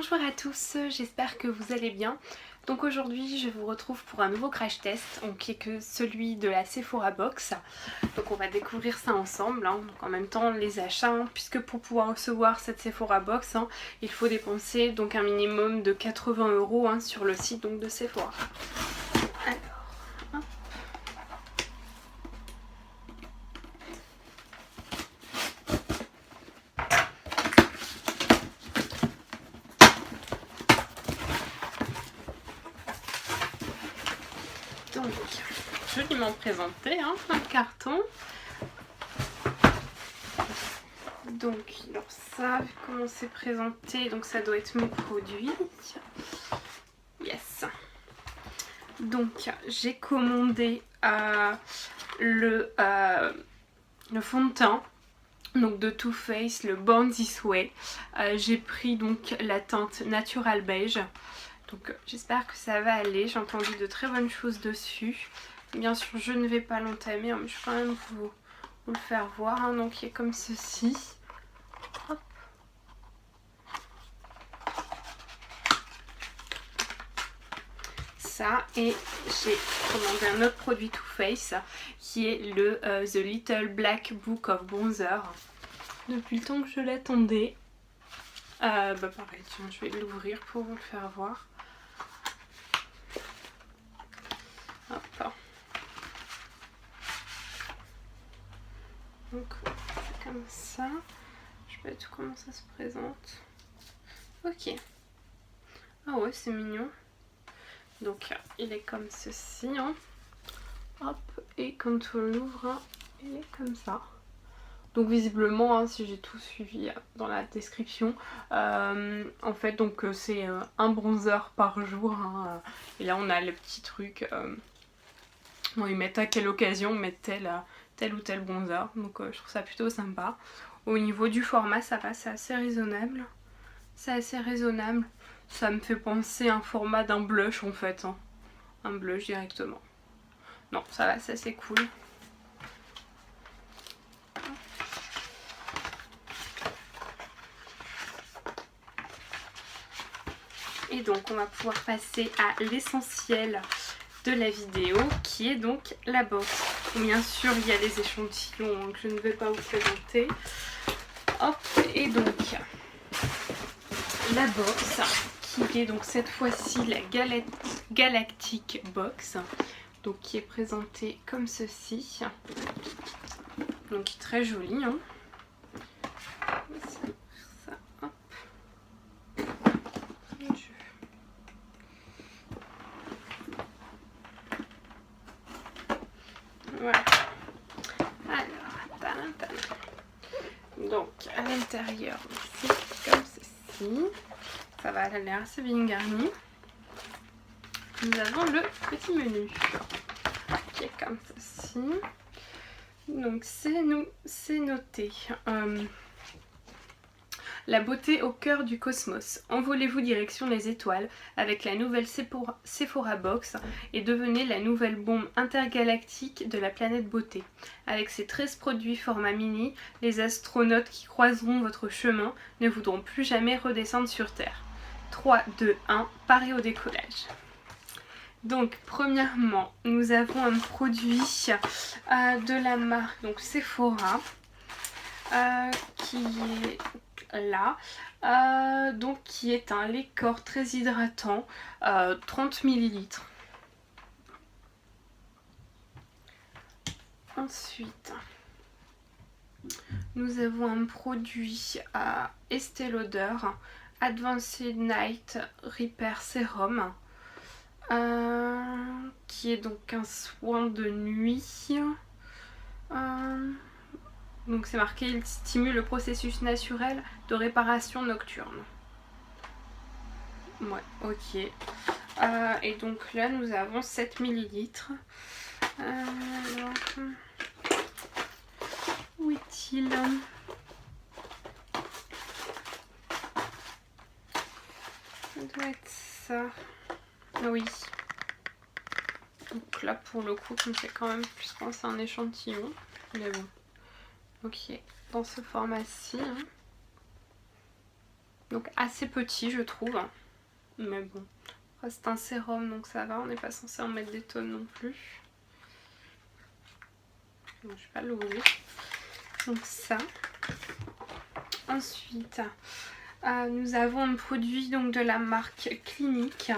Bonjour à tous, j'espère que vous allez bien. Donc aujourd'hui je vous retrouve pour un nouveau crash test, qui est que celui de la Sephora Box. Donc on va découvrir ça ensemble, donc en même temps les achats, puisque pour pouvoir recevoir cette Sephora Box, il faut dépenser donc un minimum de 80 € sur le site donc, de Sephora. Alors, hop. Donc, joliment présenté, plein de cartons. Donc, alors ça, vu comment c'est présenté, donc ça doit être mes produits. Yes. Donc, j'ai commandé le fond de teint donc de Too Faced, le Born This Way. J'ai pris donc la teinte Natural Beige. Donc j'espère que ça va aller, j'ai entendu de très bonnes choses dessus. Bien sûr je ne vais pas l'entamer, mais je vais quand même vous le faire voir. Donc il est comme ceci. Hop. Ça, et j'ai commandé un autre produit Too Faced qui est le The Little Black Book of Bronzer. Depuis le temps que je l'attendais. Pareil, tiens, je vais l'ouvrir pour vous le faire voir. Hop. Donc c'est comme ça. Je sais pas tout comment ça se présente. Ok. Ah ouais, c'est mignon. Donc il est comme ceci. Hop. Et quand on l'ouvre, il est comme ça. Donc visiblement, si j'ai tout suivi dans la description, en fait donc c'est un bronzer par jour. Et là on a le petit truc. Bon, ils mettent à quelle occasion mettre tel ou tel bronzer. Donc je trouve ça plutôt sympa. Au niveau du format, ça va, c'est assez raisonnable. C'est assez raisonnable. Ça me fait penser à un format d'un blush en fait. Un blush directement. Non, ça va, ça c'est cool. Et donc on va pouvoir passer à l'essentiel de la vidéo qui est donc la box. Bien sûr il y a les échantillons que je ne vais pas vous présenter. Hop, et donc la box qui est donc cette fois-ci la Galactic Box. Donc qui est présentée comme ceci. Donc qui est très jolie. Ça, hop. Voilà. Alors, donc à l'intérieur, c'est comme ceci. Ça va, elle a l'air assez bien garnie. Nous avons le petit menu qui est comme ceci. Donc c'est noté. La beauté au cœur du cosmos. Envolez-vous direction les étoiles avec la nouvelle Sephora Box et devenez la nouvelle bombe intergalactique de la planète beauté. Avec ses 13 produits format mini, les astronautes qui croiseront votre chemin ne voudront plus jamais redescendre sur Terre. 3, 2, 1, parez au décollage. Donc premièrement, nous avons un produit de la marque donc Sephora qui est là, donc qui est un lait corps très hydratant, 30 ml. Ensuite, nous avons un produit à Estée Lauder, Advanced Night Repair Serum, qui est donc un soin de nuit. Donc c'est marqué, il stimule le processus naturel de réparation nocturne. Ouais, ok. Et donc là nous avons 7 ml. Alors, où est-il? Ça doit être ça. Oui. Donc là pour le coup, on fait quand même plus penser à un échantillon. Mais bon. Ok, dans ce format-ci. Donc assez petit je trouve. Mais bon, c'est un sérum donc ça va, on n'est pas censé en mettre des tonnes non plus. Donc, je vais pas l'ouvrir. Donc ça. Ensuite, nous avons un produit donc de la marque Clinique.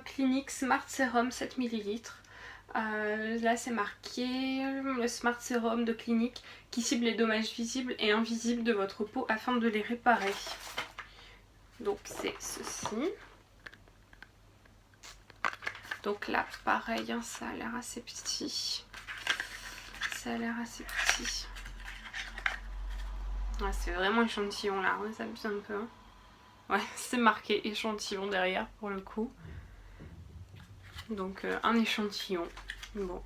Clinique Smart Serum 7 ml. Là c'est marqué le Smart Serum de Clinique qui cible les dommages visibles et invisibles de votre peau afin de les réparer. Donc c'est ceci. Donc là pareil, hein, ça a l'air assez petit. Ça a l'air assez petit. Ouais, c'est vraiment échantillon là, on s'abuse un peu. Ouais, c'est marqué échantillon derrière pour le coup. Donc un échantillon. Bon.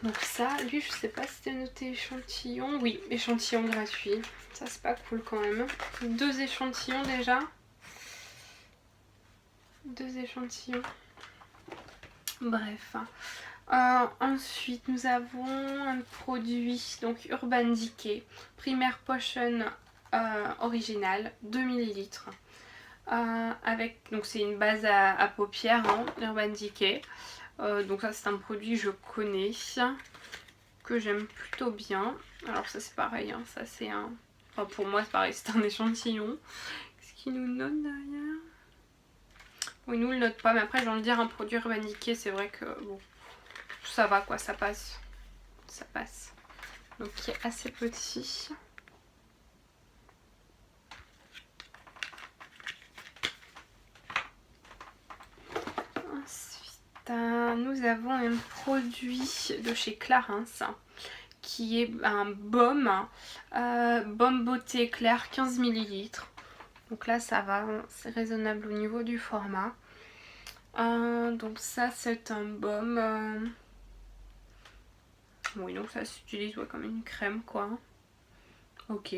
Donc ça, lui je sais pas si c'était noté échantillon. Oui, échantillon gratuit. Ça c'est pas cool quand même. 2 échantillons déjà. 2 échantillons. Bref. Ensuite nous avons un produit, donc Urban Decay Primaire Potion original, 2 ml. Avec, donc c'est une base à paupières, hein, Urban Decay. Donc ça c'est un produit que je connais, que j'aime plutôt bien. Alors ça c'est pareil, hein, ça c'est un... Enfin pour moi c'est pareil, c'est un échantillon. Qu'est-ce qu'il nous note derrière? Oui, il nous le note pas, mais après j'ai envie de dire un produit Urban Decay, c'est vrai que bon, ça va quoi, ça passe. Ça passe. Donc qui est assez petit. Ensuite, nous avons un produit de chez Clarins qui est un baume, baume beauté éclair 15 ml. Donc là ça va, c'est raisonnable au niveau du format. Donc ça c'est un baume. Oui, donc ça s'utilise comme une crème quoi. Ok.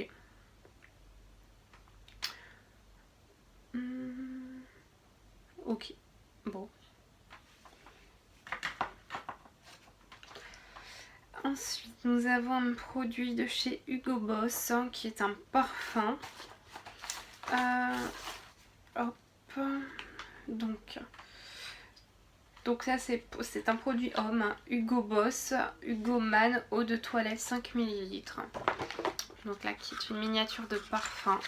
Ok, bon. Ensuite, nous avons un produit de chez Hugo Boss qui est un parfum. Hop. Donc ça c'est un produit homme, hein. Hugo Boss, Hugo Man, eau de toilette 5 ml. Donc là qui est une miniature de parfum.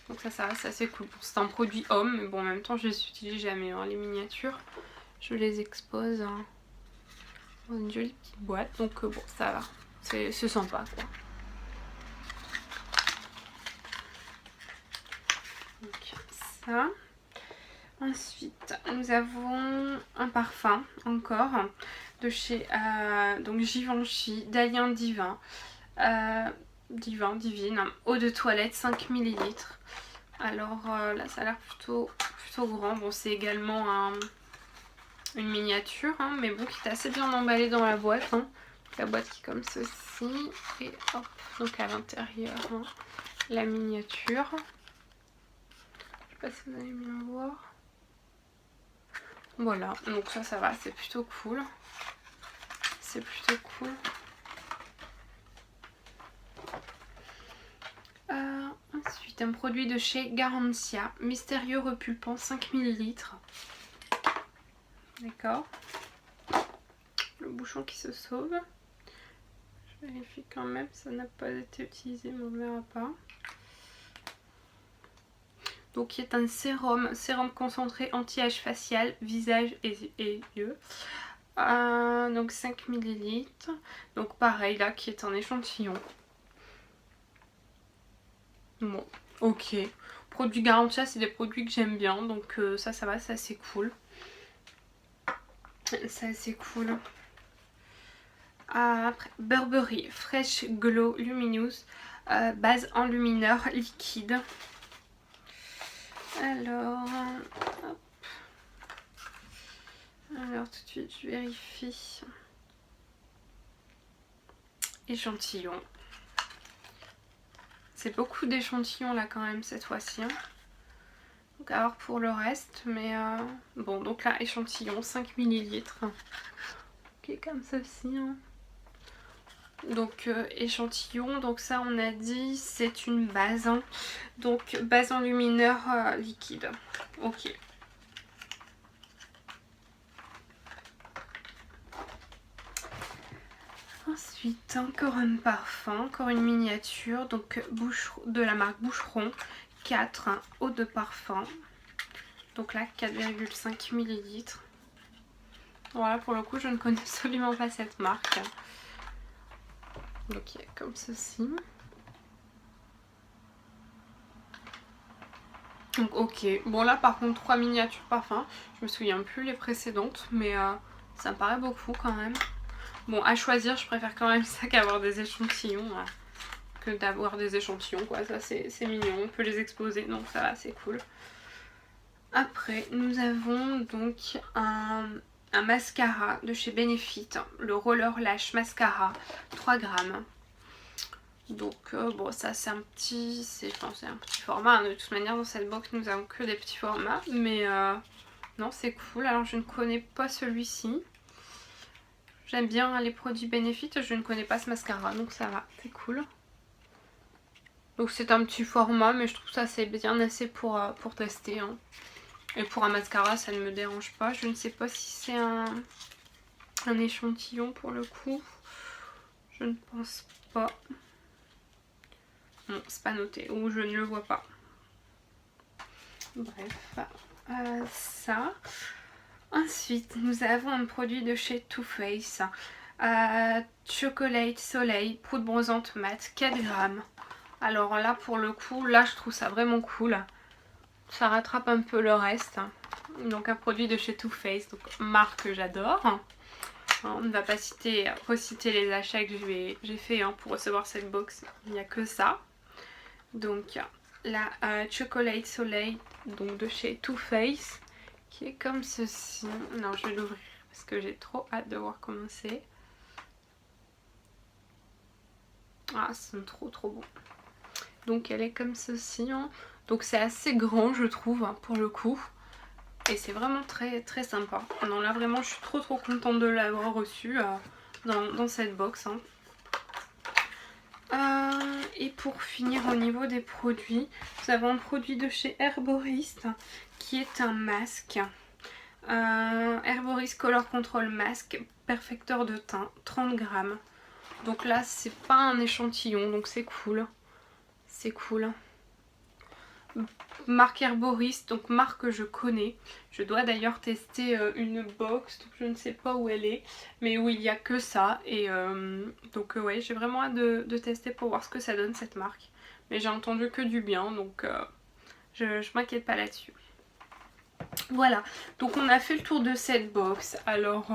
Donc ça reste assez cool. C'est un produit homme, mais bon en même temps je les utilise jamais, hein, les miniatures. Je les expose dans une jolie petite boîte. Donc bon ça va, c'est sympa quoi. Donc ça. Ensuite, nous avons un parfum encore de chez donc Givenchy, Dalien Divin, Divine, eau de toilette 5 ml. Alors là, ça a l'air plutôt grand. Bon, c'est également une miniature, hein, mais bon, qui est assez bien emballée dans la boîte. Hein. La boîte qui est comme ceci. Et hop, donc à l'intérieur, hein, la miniature. Je sais pas si vous allez bien voir. Voilà, donc ça va, c'est plutôt cool. C'est plutôt cool. Ensuite, un produit de chez Garantia, mystérieux repulpant 5 ml. D'accord. Le bouchon qui se sauve. Je vérifie quand même, ça n'a pas été utilisé, mais on ne verra pas. Donc, qui est un sérum concentré anti-âge facial, visage et yeux. Donc 5 ml. Donc pareil là, qui est un échantillon. Bon, ok. Produits Garantia, c'est des produits que j'aime bien, donc ça va, c'est assez cool. C'est assez cool. Après, Burberry Fresh Glow Luminous, base enlumineur liquide. Alors, hop. Alors tout de suite, je vérifie. Échantillon. C'est beaucoup d'échantillons là quand même cette fois-ci. Hein. Donc à voir pour le reste, mais bon, donc là, échantillon 5 ml. Qui est comme ceci. Hein. Donc échantillon, donc ça on a dit c'est une base, hein. Donc base enlumineur liquide. Ok. Ensuite encore un parfum, encore une miniature, donc de la marque Boucheron, 4 eau de parfum. Donc là 4,5 ml. Voilà, pour le coup je ne connais absolument pas cette marque. Donc il est comme ceci. Donc ok, bon là par contre 3 miniatures parfums, je me souviens plus les précédentes, mais ça me paraît beaucoup quand même. Bon, à choisir, je préfère quand même ça qu'avoir des échantillons, que d'avoir des échantillons quoi, ça c'est mignon, on peut les exposer, donc ça va, c'est cool. Après nous avons donc un mascara de chez Benefit, le Roller Lash Mascara, 3 grammes. Donc bon, ça c'est un petit, je pense c'est un petit format, de toute manière dans cette box nous avons que des petits formats, mais non c'est cool. Alors je ne connais pas celui-ci, j'aime bien les produits Benefit, je ne connais pas ce mascara donc ça va, c'est cool. Donc c'est un petit format mais je trouve ça c'est bien assez pour tester, hein. Et pour un mascara ça ne me dérange pas, je ne sais pas si c'est un échantillon pour le coup, je ne pense pas. Non, c'est pas noté, ou je ne le vois pas. Bref, ça. Ensuite, nous avons un produit de chez Too Faced. Chocolate Soleil, poudre bronzante mat, 4 grammes. Alors là, pour le coup, là, je trouve ça vraiment cool. Ça rattrape un peu le reste. Donc un produit de chez Too Faced, donc marque que j'adore. On ne va pas reciter les achats que j'ai fait pour recevoir cette box. Il n'y a que ça. Donc la Chocolate Soleil, donc de chez Too Faced, qui est comme ceci. Non, je vais l'ouvrir parce que j'ai trop hâte de voir comment c'est. Ah, c'est trop bon. Donc elle est comme ceci, hein. Donc c'est assez grand je trouve, hein, pour le coup. Et c'est vraiment très sympa. Non là vraiment je suis trop contente de l'avoir reçu dans cette box, hein. Et pour finir au niveau des produits, nous avons un produit de chez Herborist qui est un masque. Herborist Color Control Mask, perfecteur de teint, 30 grammes. Donc là c'est pas un échantillon donc c'est cool. C'est cool. Marque Herborist, donc marque que je connais. Je dois d'ailleurs tester une box, donc je ne sais pas où elle est, mais où il n'y a que ça. Et donc ouais, j'ai vraiment hâte de tester pour voir ce que ça donne cette marque. Mais j'ai entendu que du bien, donc je m'inquiète pas là-dessus. Voilà, donc on a fait le tour de cette box. Alors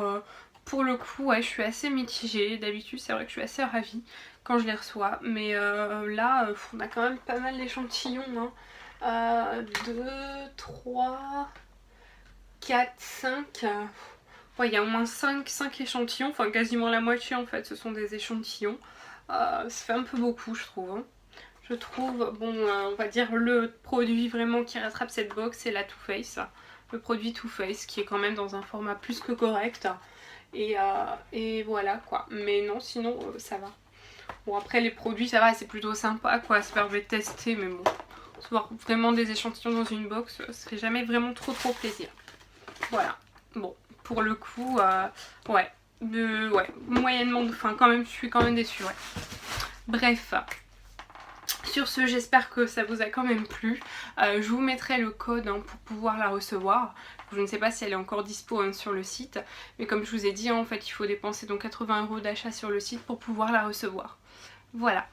pour le coup, ouais, je suis assez mitigée. D'habitude, c'est vrai que je suis assez ravie quand je les reçois. Mais là, on a quand même pas mal d'échantillons, hein. 2, 3, 4, 5. Ouais, il y a au moins 5 échantillons, enfin quasiment la moitié en fait, ce sont des échantillons. Ça fait un peu beaucoup, je trouve, hein. Je trouve, bon, on va dire le produit vraiment qui rattrape cette box, c'est la Too Faced. Le produit Too Faced qui est quand même dans un format plus que correct. Et voilà quoi. Mais non, sinon ça va. Bon, après les produits, ça va, c'est plutôt sympa quoi, ça permet de tester, mais bon. Voir vraiment des échantillons dans une box, ça serait jamais vraiment trop plaisir. Voilà. Bon, pour le coup, ouais, moyennement, enfin quand même, je suis quand même déçue, ouais. Bref. Sur ce, j'espère que ça vous a quand même plu. Je vous mettrai le code pour pouvoir la recevoir. Je ne sais pas si elle est encore dispo sur le site. Mais comme je vous ai dit, en fait, il faut dépenser donc 80 € d'achat sur le site pour pouvoir la recevoir. Voilà.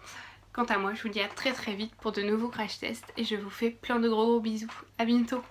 Quant à moi, je vous dis à très vite pour de nouveaux crash tests. Et je vous fais plein de gros bisous. À bientôt.